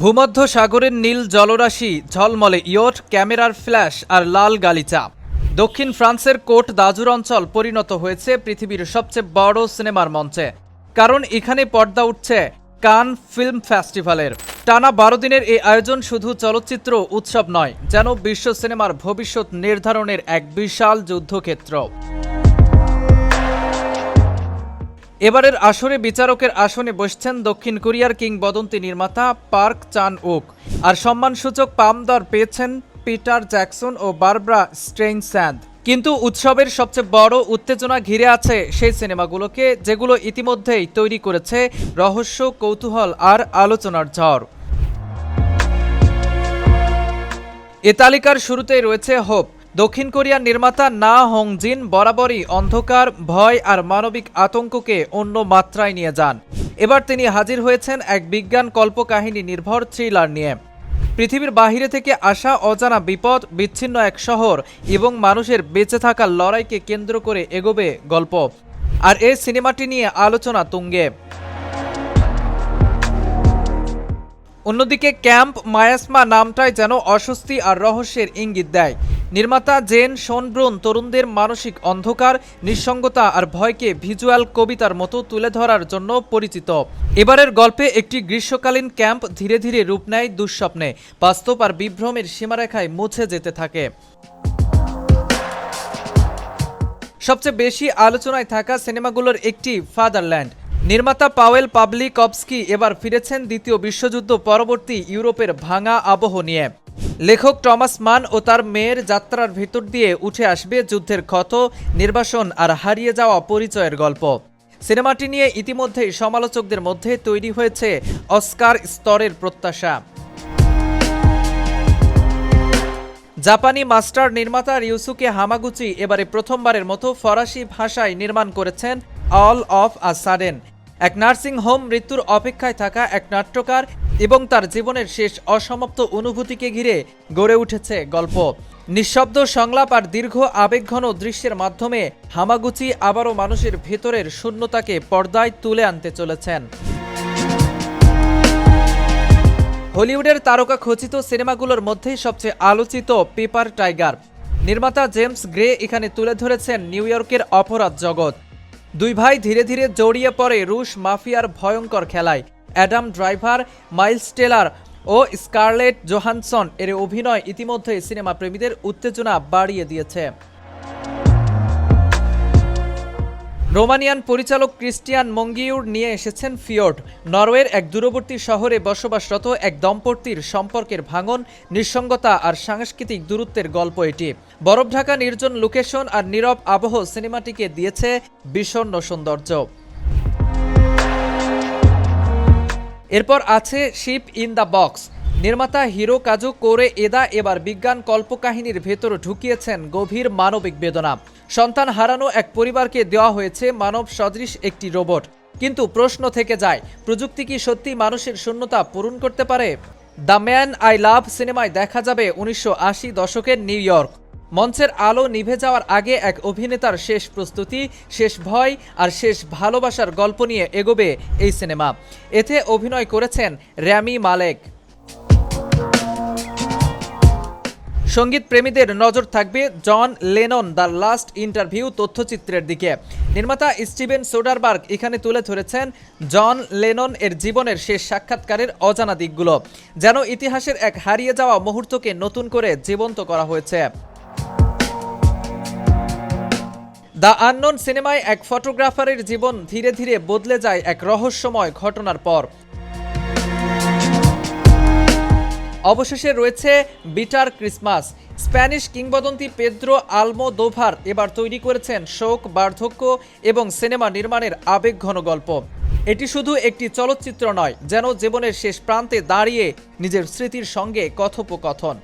ভূমধ্য সাগরের নীল জলরাশি, ঝলমলে ইয়ট, ক্যামেরার ফ্ল্যাশ আর লাল গালিচা। দক্ষিণ ফ্রান্সের কোট দাজুর অঞ্চল পরিণত হয়েছে পৃথিবীর সবচেয়ে বড় সিনেমার মঞ্চে, কারণ এখানে পর্দা উঠছে কান ফিল্ম ফেস্টিভ্যালের। টানা 12 দিনের এই আয়োজন শুধু চলচ্চিত্র উৎসব নয়, যেন বিশ্ব সিনেমার ভবিষ্যৎ নির্ধারণের এক বিশাল যুদ্ধক্ষেত্র। এবারের আসরে বিচারকের আসনে বসছেন দক্ষিণ কোরিয়ার কিংবদন্তি নির্মাতা পার্ক চান উক, আর সম্মানসূচক পামদার পেয়েছেন পিটার জ্যাকসন ও বারবারা স্ট্রেইনস্যান্ড। কিন্তু উৎসবের সবচেয়ে বড় উত্তেজনা ঘিরে আছে সেই সিনেমাগুলোকে, যেগুলো ইতিমধ্যেই তৈরি করেছে রহস্য, কৌতূহল আর আলোচনার ঝড়। এ তালিকার শুরুতেই রয়েছে হোপ। দক্ষিণ কোরিয়ার নির্মাতা না হং জিন বরাবরই অন্ধকার, ভয় আর মানবিক আতঙ্ককে অন্য মাত্রায় নিয়ে যান। এবার তিনি হাজির হয়েছেন এক বিজ্ঞান কল্পকাহিনী নির্ভর থ্রিলার নিয়ে। পৃথিবীর বাহিরে থেকে আসা অজানা বিপদ, বিচ্ছিন্ন এক শহর এবং মানুষের বেঁচে থাকার লড়াইকে কেন্দ্র করে এগোবে গল্প। আর এই সিনেমাটি নিয়ে আলোচনা তুঙ্গে। অন্যদিকে ক্যাম্প মায়াসমা নামটাই যেন অস্বস্তি আর রহস্যের ইঙ্গিত দেয়। নির্মাতা জেন শোনব্রুন তরুণদের মানসিক অন্ধকার, নিঃসঙ্গতা আর ভয়কে ভিজুয়াল কবিতার মতো তুলে ধরার জন্য পরিচিত। এবারের গল্পে একটি গ্রীষ্মকালীন ক্যাম্প ধীরে ধীরে রূপ নেয় দুঃস্বপ্নে, বাস্তব আর বিভ্রমের সীমারেখায় মুছে যেতে থাকে। সবচেয়ে বেশি আলোচনায় থাকা সিনেমাগুলোর একটি ফাদারল্যান্ড। নির্মাতা পাওয়েল পাভলিকভস্কি এবার ফিরেছেন দ্বিতীয় বিশ্বযুদ্ধ পরবর্তী ইউরোপের ভাঙা আবহ নিয়ে। লেখক টমাস মান ও তার মেয়ের যাত্রার ভেতর দিয়ে উঠে আসবে যুদ্ধের ক্ষত, নির্বাসন আর হারিয়ে যাওয়া পরিচয়ের গল্প। সিনেমাটি নিয়ে ইতিমধ্যেই সমালোচকদের মধ্যে তৈরি হয়েছে অস্কার স্তরের প্রত্যাশা। জাপানি মাস্টার নির্মাতা রিউসুকে হামাগুচি এবারে প্রথমবারের মতো ফরাসি ভাষায় নির্মাণ করেছেন অল অফ আ সাডেন। এক নার্সিং হোম মৃত্যুর অপেক্ষায় থাকা এক নাট্যকার এবং তার জীবনের শেষ অসমাপ্ত অনুভূতিকে ঘিরে গড়ে উঠেছে গল্প। নিঃশব্দ সংলাপ আর দীর্ঘ আবেগঘন দৃশ্যের মাধ্যমে হামাগুচি আবারও মানুষের ভেতরের শূন্যতাকে পর্দায় তুলে আনতে চলেছেন। হলিউডের তারকা খচিত সিনেমাগুলোর মধ্যেই সবচেয়ে আলোচিত পেপার টাইগার। নির্মাতা জেমস গ্রে এখানে তুলে ধরেছেন নিউ ইয়র্কের অপরাধ জগৎ। দুই ভাই ধীরে ধীরে জড়িয়ে পড়ে রুশ মাফিয়ার ভয়ঙ্কর খেলায়। অ্যাডাম ড্রাইভার, মাইলস টেলর ও স্কারলেট জোহানসন এর অভিনয় ইতিমধ্যেই সিনেমা প্রেমীদের উত্তেজনা বাড়িয়ে দিয়েছে। রোমানিয়ান পরিচালক ক্রিস্টিয়ান মঙ্গিউর নিয়ে এসেছেন ফিয়োর্ড। নরওয়ের এক দূরবর্তী শহরে বসবাসরত এক দম্পতির সম্পর্কের ভাঙন, নিঃসঙ্গতা আর সাংস্কৃতিক দূরত্বের গল্প এটি। বরফঢাকা নির্জন লোকেশন আর নীরব আবহ সিনেমাটিকে দিয়েছে বিষণ্ণ সৌন্দর্য। এরপর আছে শিপ ইন দ্য বক্স। নির্মাতা হিরোকাজু কোরেএদা এবার বিজ্ঞান কল্পকাহিনীর ভেতর ঢুকিয়েছেন গভীর মানবিক বেদনা। সন্তান হারানো এক পরিবারকে দেওয়া হয়েছে মানব সদৃশ একটি রোবট। কিন্তু প্রশ্ন থেকে যায়, প্রযুক্তি কি সত্যি মানুষের শূন্যতা পূরণ করতে পারে? দ্য ম্যান আই লাভ সিনেমায় দেখা যাবে 1980 দশকের নিউ ইয়র্ক। মঞ্চের আলো নিভে যাওয়ার আগে এক অভিনেতার শেষ প্রস্তুতি, শেষ ভয় আর শেষ ভালোবাসার গল্প নিয়ে এগোবে এই সিনেমা। এতে অভিনয় করেছেন রামি মালেক। সঙ্গীত প্রেমীদের নজর থাকবে John Lennon the last interview তথ্যচিত্রের দিকে। নির্মাতা স্টিভেন সোডারবার্গ এখানে তুলে ধরেছেন জন লেনন এর জীবনের শেষ সাক্ষাৎকারের অজানা দিকগুলো, যেন ইতিহাসের এক হারিয়ে যাওয়া মুহূর্তকে নতুন করে জীবন্ত করা হয়েছে। দ্য আননোন সিনেমায় এক ফটোগ্রাফারের জীবন ধীরে ধীরে বদলে যায় এক রহস্যময় ঘটনার পর। অবশেষে রয়েছে বিটার ক্রিসমাস। স্প্যানিশ কিংবদন্তি পেদ্রো আলমোদোভার এবার তৈরি করেছেন শোক, বার্ধক্য এবং সিনেমা নির্মাণের আবেগঘন গল্প। এটি শুধু একটি চলচ্চিত্র নয়, যেন জীবনের শেষ প্রান্তে দাঁড়িয়ে নিজের স্মৃতির সঙ্গে কথোপকথন।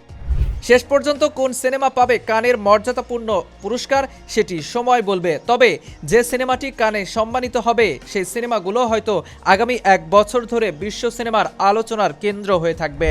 শেষ পর্যন্ত কোন সিনেমা পাবে কানের মর্যাদাপূর্ণ পুরস্কার সেটি সময় বলবে। তবে যে সিনেমাটি কানে সম্মানিত হবে, সেই সিনেমাগুলো হয়তো আগামী 1 বছর ধরে বিশ্ব সিনেমার আলোচনার কেন্দ্র হয়ে থাকবে।